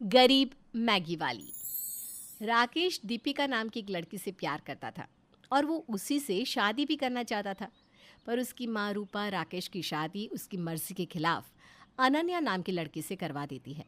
गरीब मैगी वाली। राकेश दीपिका नाम की एक लड़की से प्यार करता था और वो उसी से शादी भी करना चाहता था। पर उसकी माँ रूपा राकेश की शादी उसकी मर्जी के खिलाफ अनन्या नाम की लड़की से करवा देती है।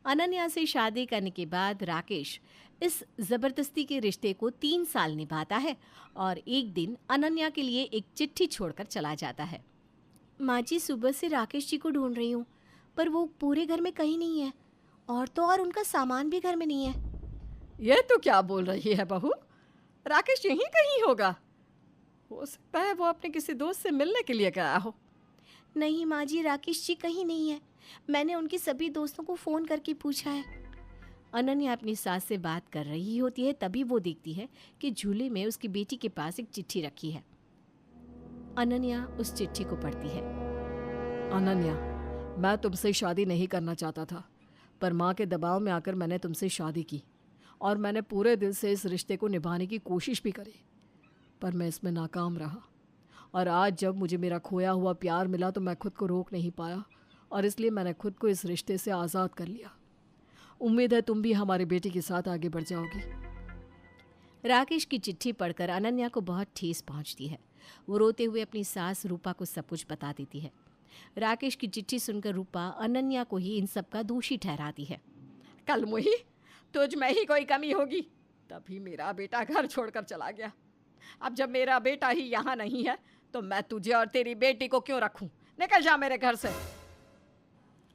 अनन्या से शादी करने के बाद राकेश इस जबरदस्ती के रिश्ते को 3 साल निभाता है और एक दिन अनन्या के लिए एक चिट्ठी छोड़कर चला जाता है। माँ जी, सुबह से राकेश जी को ढूंढ रही हूँ, पर वो पूरे घर में कहीं नहीं है और तो और उनका सामान भी घर में नहीं है। ये तो क्या बोल रही है बहू? राकेश यहीं कहीं होगा। हो सकता है वो अपने किसी दोस्त से मिलने के लिए गया हो। नहीं माँ जी, राकेश जी कहीं नहीं है। मैंने उनके सभी दोस्तों को फ़ोन करके पूछा है। अनन्या अपनी सास से बात कर रही होती है, तभी वो देखती है कि झूले में उसकी बेटी के पास एक चिट्ठी रखी है। अनन्या उस चिट्ठी को पढ़ती है। अनन्या, मैं तुमसे शादी नहीं करना चाहता था, पर माँ के दबाव में आकर मैंने तुमसे शादी की और मैंने पूरे दिल से इस रिश्ते को निभाने की कोशिश भी करी, पर मैं इसमें नाकाम रहा। और आज जब मुझे मेरा खोया हुआ प्यार मिला तो मैं खुद को रोक नहीं पाया और इसलिए मैंने खुद को इस रिश्ते से आज़ाद कर लिया। उम्मीद है तुम भी हमारी बेटी के साथ आगे बढ़ जाओगी। राकेश की चिट्ठी पढ़कर अनन्या को बहुत ठेस पहुंचती है। वो रोते हुए अपनी सास रूपा को सब कुछ बता देती है। राकेश की चिट्ठी सुनकर रूपा अनन्या को ही इन सब का दोषी ठहराती है। कल मुही, तुझ में ही कोई कमी होगी, तभी मेरा बेटा घर छोड़कर चला गया। अब जब मेरा बेटा ही यहाँ नहीं है तो मैं तुझे और तेरी बेटी को क्यों रखूं? निकल जा मेरे घर से।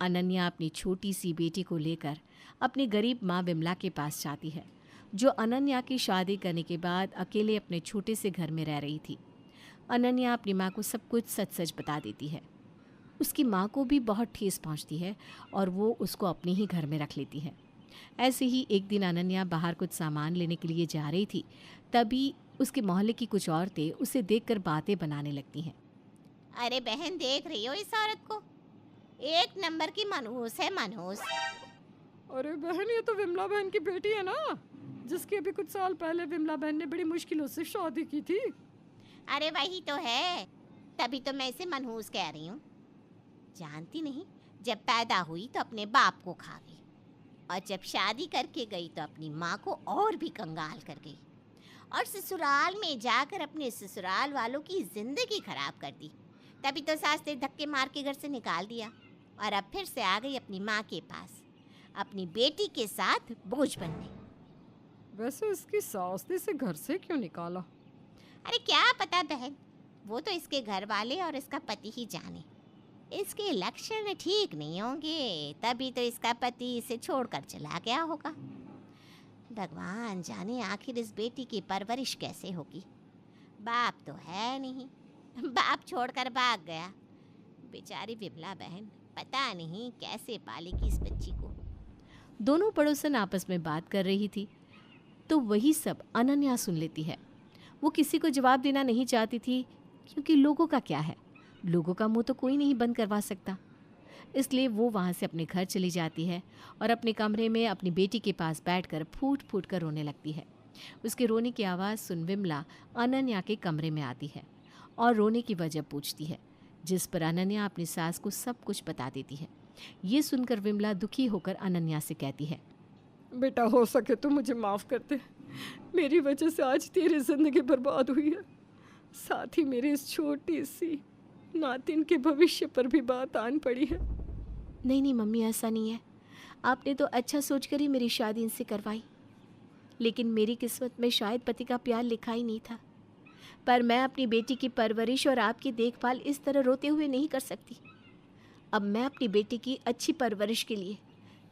अनन्या अपनी छोटी सी बेटी को लेकर अपनी गरीब माँ विमला के पास जाती है, जो अनन्या की शादी करने के बाद अकेले अपने छोटे से घर में रह रही थी। अनन्या अपनी माँ को सब कुछ सच सच बता देती है। उसकी माँ को भी बहुत ठेस पहुँचती है और वो उसको अपने ही घर में रख लेती है। ऐसे ही एक दिन अनन्या बाहर कुछ सामान लेने के लिए जा रही थी, तभी उसके मोहल्ले की कुछ औरतें उसे देखकर बातें बनाने लगती हैं। अरे बहन, देख रही हो इस औरत को? एक नंबर की मनहूस है, मनहूस। अरे बहन, ये तो विमला बहन की बेटी है ना, जिसकी अभी कुछ साल पहले विमला बहन ने बड़ी मुश्किलों से शादी की थी। अरे वही तो है, तभी तो मैं इसे मनहूस कह रही हूँ। जानती नहीं, जब पैदा हुई तो अपने बाप को खा गई और जब शादी करके गई तो अपनी माँ को और भी कंगाल कर गई और ससुराल में जाकर अपने ससुराल वालों की जिंदगी खराब कर दी। तभी तो सास ने धक्के मार के घर से निकाल दिया और अब फिर से आ गई अपनी माँ के पास, अपनी बेटी के साथ बोझ बनने। वैसे इसकी सास ने इसे घर से क्यों निकाला? अरे क्या पता बहन, वो तो इसके घर वाले और इसका पति ही जाने। इसके लक्षण ठीक नहीं होंगे, तभी तो इसका पति इसे छोड़कर चला गया होगा। भगवान जाने आखिर इस बेटी की परवरिश कैसे होगी। बाप तो है नहीं, बाप छोड़कर भाग गया। बेचारी विमला बहन पता नहीं कैसे पालेगी इस बच्ची को। दोनों पड़ोसन आपस में बात कर रही थी तो वही सब अनन्या सुन लेती है। वो किसी को जवाब देना नहीं चाहती थी, क्योंकि लोगों का क्या है, लोगों का मुंह तो कोई नहीं बंद करवा सकता। इसलिए वो वहाँ से अपने घर चली जाती है और अपने कमरे में अपनी बेटी के पास बैठकर फूट फूट कर रोने लगती है। उसके रोने की आवाज़ सुन विमला अनन्या के कमरे में आती है और रोने की वजह पूछती है, जिस पर अनन्या अपनी सास को सब कुछ बता देती है। ये सुनकर विमला दुखी होकर अनन्या से कहती है, बेटा, हो सके तो मुझे माफ़ कर दे। मेरी वजह से आज तेरी ज़िंदगी बर्बाद हुई है, साथ ही मेरी इस छोटी सी नातिन के भविष्य पर भी बात आन पड़ी है। नहीं नहीं मम्मी, ऐसा नहीं है। आपने तो अच्छा सोचकर ही मेरी शादी इनसे करवाई, लेकिन मेरी किस्मत में शायद पति का प्यार लिखा ही नहीं था। पर मैं अपनी बेटी की परवरिश और आपकी देखभाल इस तरह रोते हुए नहीं कर सकती। अब मैं अपनी बेटी की अच्छी परवरिश के लिए,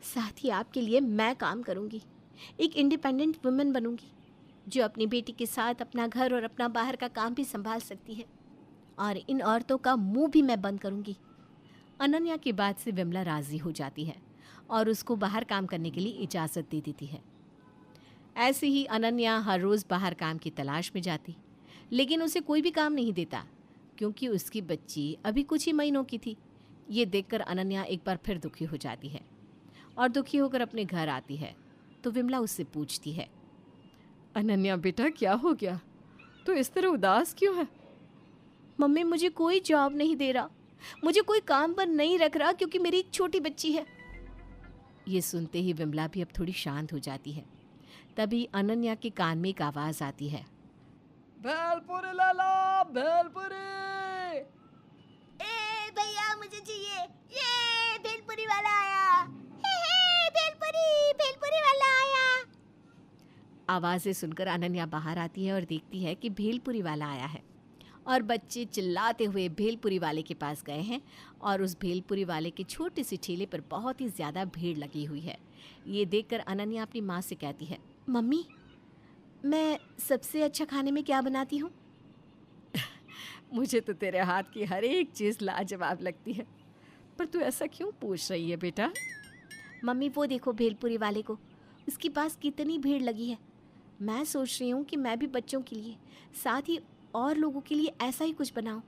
साथ ही आपके लिए मैं काम करूंगी। एक इंडिपेंडेंट वुमेन बनूंगी, जो अपनी बेटी के साथ अपना घर और अपना बाहर का काम भी संभाल सकती है, और इन औरतों का मुंह भी मैं बंद करूंगी। अनन्या की बात से विमला राज़ी हो जाती है और उसको बाहर काम करने के लिए इजाज़त दे देती है। ऐसे ही अनन्या हर रोज़ बाहर काम की तलाश में जाती, लेकिन उसे कोई भी काम नहीं देता, क्योंकि उसकी बच्ची अभी कुछ ही महीनों की थी। ये देखकर अनन्या एक बार फिर दुखी हो जाती है और दुखी होकर अपने घर आती है तो विमला उससे पूछती है, अनन्या बेटा, क्या हो गया? तो इस तरह उदास क्यों है? मम्मी, मुझे कोई जॉब नहीं दे रहा, मुझे कोई काम पर नहीं रख रहा, क्योंकि मेरी एक छोटी बच्ची है। ये सुनते ही विमला भी अब थोड़ी शांत हो जाती है। तभी अनन्या के कान में एक आवाज़ आती है। भेलपुरी ले लो, भेलपुरी। ए भैया मुझे चाहिए, ये भेलपुरी वाला आया। हे भेलपुरी, भेलपुरी वाला आया। आवाज़ें सुनकर अनन्या बाहर आती है और देखती है कि भेलपुरी वाला आया है और बच्चे चिल्लाते हुए भेलपुरी वाले के पास गए हैं और उस भेलपुरी वाले के छोटे से ठेले पर बहुत ही ज़्यादा भीड़ लगी हुई है। ये देखकर अनन्या अपनी माँ से कहती है, मम्मी मैं सबसे अच्छा खाने में क्या बनाती हूँ? मुझे तो तेरे हाथ की हर एक चीज़ लाजवाब लगती है, पर तू ऐसा क्यों पूछ रही है बेटा? मम्मी वो देखो भेलपुरी वाले को, उसके पास कितनी भीड़ लगी है। मैं सोच रही हूँ कि मैं भी बच्चों के लिए साथ ही और लोगों के लिए ऐसा ही कुछ बनाऊँ,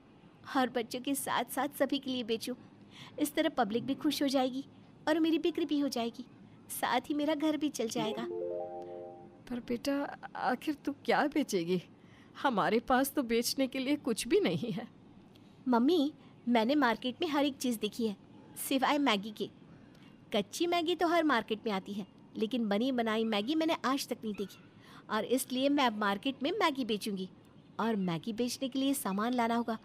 हर बच्चों के साथ साथ सभी के लिए बेचूँ। इस तरह पब्लिक भी खुश हो जाएगी और मेरी बिक्री भी हो जाएगी, साथ ही मेरा घर भी चल जाएगा। पर बेटा आखिर तू क्या बेचेगी? हमारे पास तो बेचने के लिए कुछ भी नहीं है। मम्मी मैंने मार्केट में हर एक चीज़ देखी है सिवाय मैगी के। कच्ची मैगी तो हर मार्केट में आती है, लेकिन बनी बनाई मैगी मैंने आज तक नहीं देखी, और इसलिए मैं अब मार्केट में मैगी बेचूंगी। और मैगी बेचने के लिए सामान लाना होगा,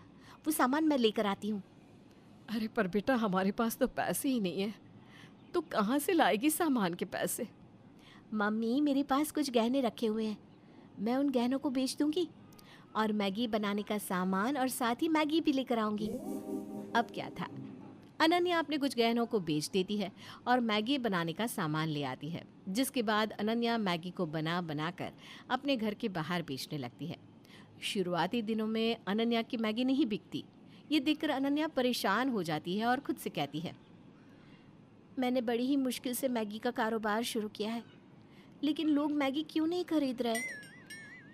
वो सामान मैं लेकर आती हूँ। अरे पर बेटा हमारे पास तो पैसे ही नहीं है, तू कहाँ से लाएगी सामान के पैसे? मम्मी मेरे पास कुछ गहने रखे हुए हैं, मैं उन गहनों को बेच दूंगी और मैगी बनाने का सामान और साथ ही मैगी भी लेकर आऊंगी। अब क्या था, अनन्या अपने कुछ गहनों को बेच देती है और मैगी बनाने का सामान ले आती है, जिसके बाद अनन्या मैगी को बना बना कर अपने घर के बाहर बेचने लगती है। शुरुआती दिनों में अनन्या की मैगी नहीं बिकती। ये देखकर अनन्या परेशान हो जाती है और खुद से कहती है, मैंने बड़ी ही मुश्किल से मैगी का कारोबार शुरू किया है, लेकिन लोग मैगी क्यों नहीं खरीद रहे?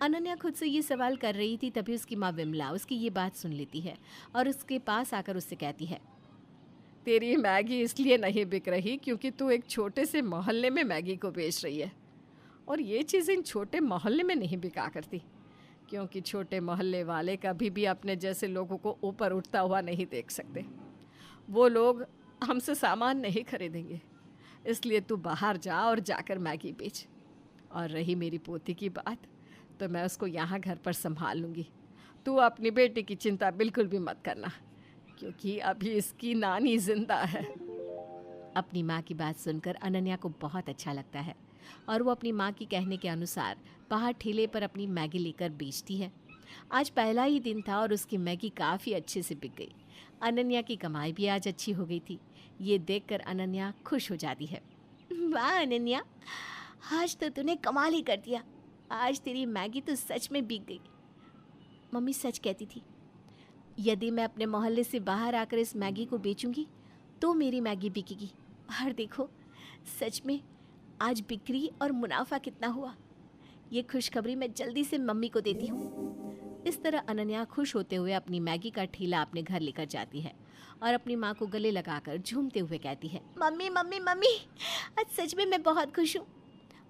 अनन्या खुद से ये सवाल कर रही थी, तभी उसकी माँ विमला उसकी ये बात सुन लेती है और उसके पास आकर उससे कहती है, तेरी मैगी इसलिए नहीं बिक रही क्योंकि तू एक छोटे से मोहल्ले में मैगी को बेच रही है, और ये चीज़ इन छोटे मोहल्ले में नहीं बिका करती, क्योंकि छोटे मोहल्ले वाले कभी भी अपने जैसे लोगों को ऊपर उठता हुआ नहीं देख सकते। वो लोग हमसे सामान नहीं खरीदेंगे, इसलिए तू बाहर जा और जाकर मैगी बेच। और रही मेरी पोती की बात, तो मैं उसको यहाँ घर पर संभाल लूँगी। तू अपनी बेटी की चिंता बिल्कुल भी मत करना, क्योंकि अभी इसकी नानी जिंदा है। अपनी माँ की बात सुनकर अनन्या को बहुत अच्छा लगता है और वो अपनी माँ की कहने के अनुसार बाहर ठेले पर अपनी मैगी लेकर बेचती है। आज पहला ही दिन था और उसकी मैगी काफ़ी अच्छे से बिक गई। अनन्या की कमाई भी आज अच्छी हो गई थी। ये देखकर अनन्या खुश हो जाती है। वाह अनन्या, आज तो तूने कमाल ही कर दिया, आज तेरी मैगी तो सच में बिक गई। मम्मी सच कहती थी, यदि मैं अपने मोहल्ले से बाहर आकर इस मैगी को बेचूंगी तो मेरी मैगी बिकेगी। और देखो सच में आज बिक्री और मुनाफा कितना हुआ। ये खुशखबरी मैं जल्दी से मम्मी को देती हूँ। इस तरह अनन्या खुश होते हुए अपनी मैगी का ठेला अपने घर लेकर जाती है और अपनी माँ को गले लगाकर झूमते हुए कहती है, मम्मी मम्मी मम्मी, आज सच में मैं बहुत खुश हूँ।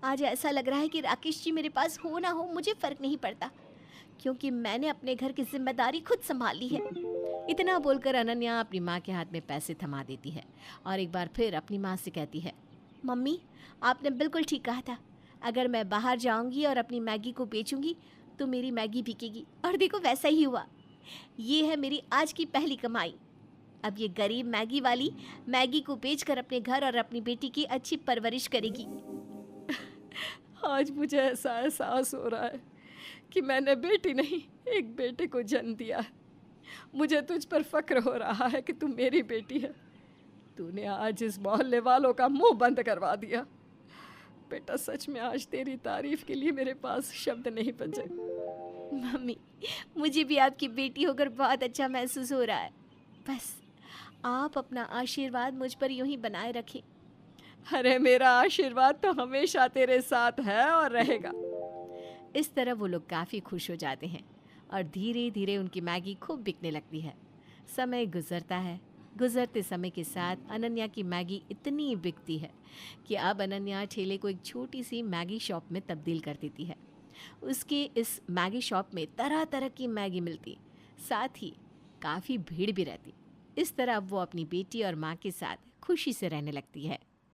आज ऐसा लग रहा है कि राकेश जी मेरे पास हो ना हो मुझे फ़र्क नहीं पड़ता, क्योंकि मैंने अपने घर की जिम्मेदारी खुद संभाल ली है। इतना बोलकर अनन्या अपनी माँ के हाथ में पैसे थमा देती है और एक बार फिर अपनी माँ से कहती है, मम्मी आपने बिल्कुल ठीक कहा था, अगर मैं बाहर जाऊंगी और अपनी मैगी को बेचूंगी तो मेरी मैगी बिकेगी। और देखो वैसा ही हुआ। ये है मेरी आज की पहली कमाई। अब ये गरीब मैगी वाली मैगी को बेचकर अपने घर और अपनी बेटी की अच्छी परवरिश करेगी। आज मुझे ऐसा एहसास हो रहा है कि मैंने बेटी नहीं एक बेटे को जन्म दिया है। मुझे तुझ पर फक्र हो रहा है कि तू मेरी बेटी है। तूने आज इस मोहल्ले वालों का मुंह बंद करवा दिया। बेटा सच में आज तेरी तारीफ के लिए मेरे पास शब्द नहीं बचे। मम्मी मुझे भी आपकी बेटी होकर बहुत अच्छा महसूस हो रहा है। बस आप अपना आशीर्वाद मुझ पर यूं ही बनाए रखें। अरे मेरा आशीर्वाद तो हमेशा तेरे साथ है और रहेगा। इस तरह वो लोग काफ़ी खुश हो जाते हैं और धीरे धीरे उनकी मैगी खूब बिकने लगती है। समय गुजरता है। गुजरते समय के साथ अनन्या की मैगी इतनी बिकती है कि अब अनन्या ठेले को एक छोटी सी मैगी शॉप में तब्दील कर देती है। उसके इस मैगी शॉप में तरह तरह की मैगी मिलती, साथ ही काफ़ी भीड़ भी रहती। इस तरह अब वो अपनी बेटी और माँ के साथ खुशी से रहने लगती है।